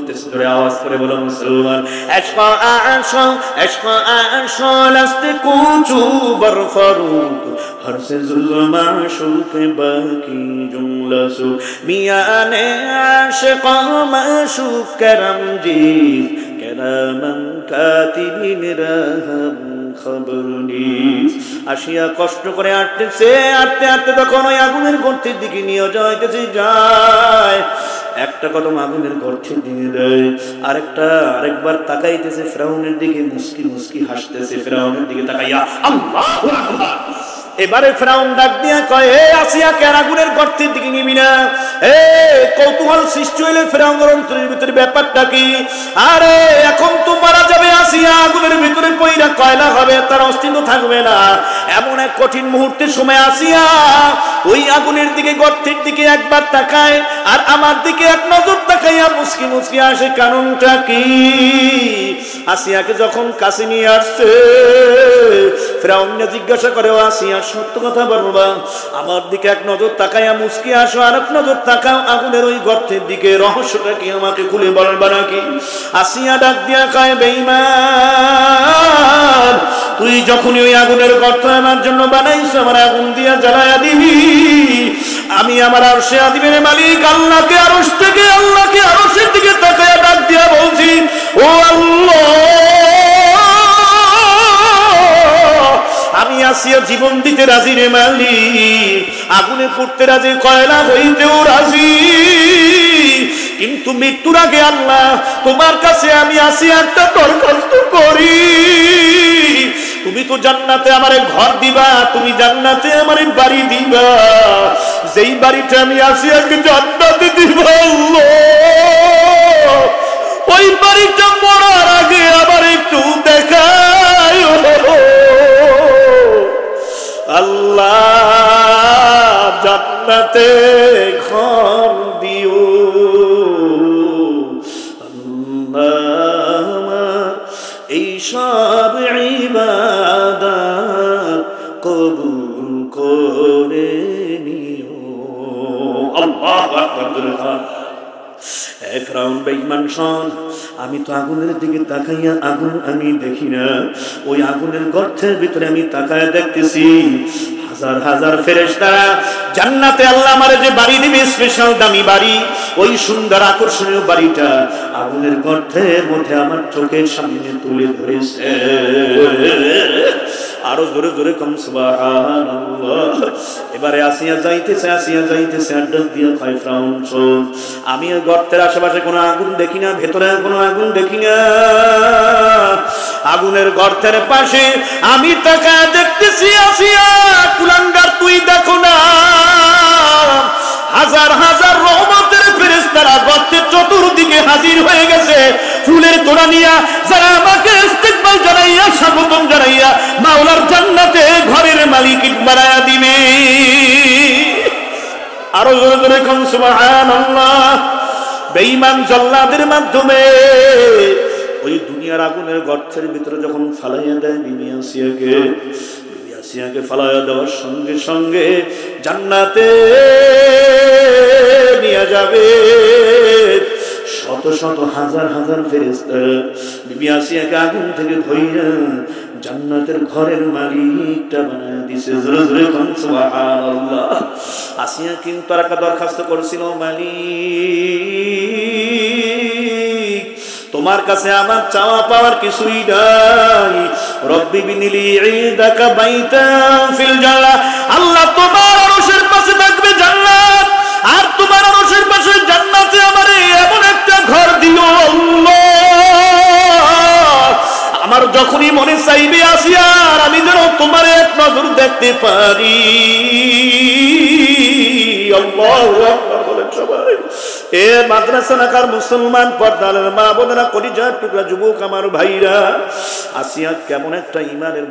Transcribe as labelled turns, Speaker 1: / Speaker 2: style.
Speaker 1: করতেছে, ধরে আওয়াজ করে বলো মুসলমান। ইশক আশা ইশক আশা লাস্তে কুচু বরফরুত हर से जुल्मा शुक बाकी जुमला सु मियाँ ने आशिक़ माशूक़ करम जीत करमन कातिबिन रहम खबर नीस। आशिया कष्ट करे आटतेছে, आटते आटते তখন ওই আগুনের গর্তের দিকে নিয়ে যাইতেছে, যায় একটা কদম আগুনের গর্তের দিকে দেয়, আরেকবার তাকাইতেছে ফিরাউনের দিকে, মুস্কি মুস্কি হাসতেছে ফিরাউনের দিকে তাকাইয়া, আল্লাহু আকবার। এবারে ফিরাউন ডাক দিয়া কয়, হে আসিয়া, কেন আগুনের গর্তের দিকে নিবি না? কৌতূহল সৃষ্টি হইলে ফিরাউনের অন্তরের ভিতরে ব্যাপারটা কি? আরে এখন তো মারা যাবে আসিয়া, আগুনের ভিতরে পইরা কয়লা হবে, তার অস্তিত্ব থাকবে না। এমন এক কঠিন মুহূর্তের সময় আসিয়া ওই আগুনের দিকে, গর্তের দিকে একবার তাকায়, আর আমার দিকে এক নজর তাকাইয়া মুস্কি মুস্কি আসে। কারণটা কি? আসিয়াকে যখন কাছে নিয়ে আসছে, ফিরাউন জিজ্ঞাসা করে, আসিয়া সত্য কথা বলবা, আমার দিকে এক নজর তাকাইয়া মুস্কি আসো, আর এক নজর তাকাও আগুনের ওই গর্তের দিকে, রহস্যটা কি আমাকে খুলে বলবা নাকি? আসিয়া ডাক দিয়া কয়, বেঈমান, তুই যখনই ওই আগুনের গর্ত আমার জন্য বানাইছ, আমার আগুন দিয়া জ্বালায়া দিবি, আমি আমার আরশে আযিমের মালিক আল্লাহকে আরশের দিকে তাকায়া ডাক দিয়া বলছি, ও আল্লাহ, আমি আসিয়া জীবন দিতে রাজি রে মালিক, আগুনে পড়তে রাজি, কয়লা হইতেও রাজি, কিন্তু মৃত্যুর আগে আল্লাহ তোমার কাছে আমি আসি একটা দরখাস্ত করি। তুমি তো জান্নাতে আমারে ঘর দিবা, তুমি জান্নাতে আমারে বাড়ি দিবা, যেই বাড়িটা আমি আসিয়াকে জান্নাতে দিব, আল্লাহ ওই বাড়িটা মরার আগে আবার একটু দেখায় আল্লাহ, জান্নাতে ঘর দিও আল্লাহ, এই সব ইবাদত কবুল করে নিও। আল্লাহু আকবার। ফিরাউন বেঈমান শোন, আমি তো আগুনের দিকে তাকাইয়া আগুন আমি দেখি না, ওই আগুনের গর্তের ভিতরে আমি তাকায়া দেখতেছি হাজার হাজার ফেরেশতারা, জান্নাতে আল্লাহ আমারে যে বাড়ি দিবে, স্পেশাল দামি বাড়ি, ওই সুন্দর আকর্ষণীয় বাড়িটা আগুনের গর্তের মধ্যে আমার চোখের সামনে তুলে ধরেছে। আরো জোরে জোরে কম সুবহানাল্লাহ। এবারে আসিয়া যাইতেছে আড্ডা দিয়া কয়, ফিরাউন শোন, আমি ওই গর্তের আশেপাশে কোনো আগুন দেখি না, ভেতরে কোনো আগুন দেখি না, আগুনের গর্তের পাশে আমি তাকায় দেখতেছি আসিয়া, কুলাঙ্গার তুই দেখো না, হাজার হাজার রহমতের ফেরেশতারা গর্তের চতুর্দিকে হাজির হয়ে গেছে, ফুলের তোড়া নিয়া, যারা আমাকে ইস্তেকবাল জানাইয়া, স্বাগতম জানাইয়া মাওলার জান্নাতে ঘরের মালিক বানায়া দিবে। আরো জোরে জোরে কোন সুবহানাল্লাহ। বেঈমান জল্লাদের মাধ্যমে ওই দুনিয়ার আগুনের গর্তের ভিতরে যখন ফালাইয়া দেয় বিবি আসিয়াকে ফালাইয়া দেওয়ার সঙ্গে সঙ্গে জান্নাতে নিয়ে যাবে শত শত হাজার হাজার ফেরেশতা। বিবি আসিয়াকে আগুন থেকে ধইরা জান্নাতের ঘরের মালিকটা বানায় দিয়েছে। জোরে জোরে কোন সুবহানাল্লাহ। আসিয়া কিন্তু আর একটা দরখাস্ত করেছিল, মালিক তোমার কাছে আমার চাওয়া পাওয়ার কিছুই নাই, রব্বি বিনিলি ইদাকা বাইতান ফিল জান্নাহ, আল্লাহ তোমার আরশের পাশে থাকবে জান্নাত, আর তোমার আরশের পাশে জান্নাতে আমারে এমন একটা ঘর দিও আল্লাহ, আমার যখনই মনে চাইবে আসিয়ার আমি যেন তোমার এক নজর দেখতে পারি। আল্লাহু আকবার বলেন সবাই। এ মাদ্রাসা নাকার মুসলমান পর্দার মা বোনেরা, কলিজার টুকরা যুবক আমার ভাইরা, আসিয়া কেমন একটা ঈমানের